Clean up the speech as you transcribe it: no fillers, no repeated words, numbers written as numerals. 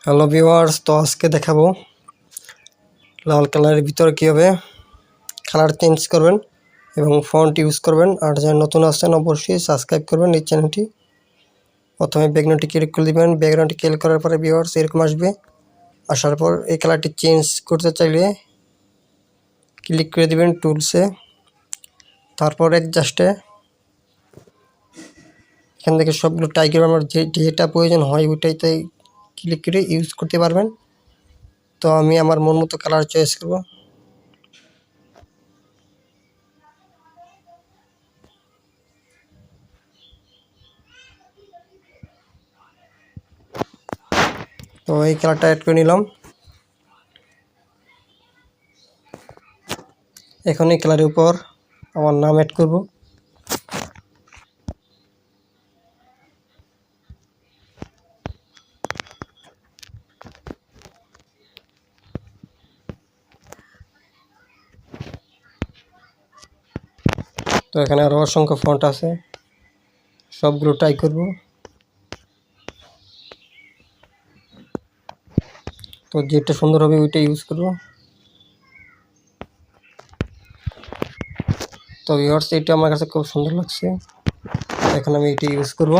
Hello viewers, তো আজকে দেখাবো লাল কালারের ভিতরে কীভাবে কালার চেঞ্জ করবেন এবং ফন্ট ইউজ করবেন। আর যারা নতুন আসছেন অবশ্যই সাবস্ক্রাইব করবেন এই চ্যানেলটি। প্রথমে ব্যাকগ্রাউন্ডটি ক্লিক করে দেবেন। ব্যাকগ্রাউন্ডটি ক্লিক করার পরে ভিউয়ার্স এরকম আসবে। আসার পর এই কালারটি চেঞ্জ করতে চাইলে ক্লিক করে দেবেন টুলসে, তারপর অ্যাডজাস্টে এখান থেকে সবগুলো টাইগার আমার যেটা প্রয়োজন হয় ওইটাইতে ক্লিক করে ইউজ করতে পারবেন। তো আমি আমার মন মতো কালার চয়েস করব। তো এই কালারটা অ্যাড করে নিলাম। এখন এই কালারের উপর আমার নাম অ্যাড করব। তো এখানে আরও অসংখ্য ফন্ট আছে, সবগুলো ট্রাই করব। তো যেটা সুন্দর হবে ওইটা ইউজ করব। তো ভিউয়ার্স এটা আমার কাছে খুব সুন্দর লাগছে, এখন আমি এটা ইউজ করব।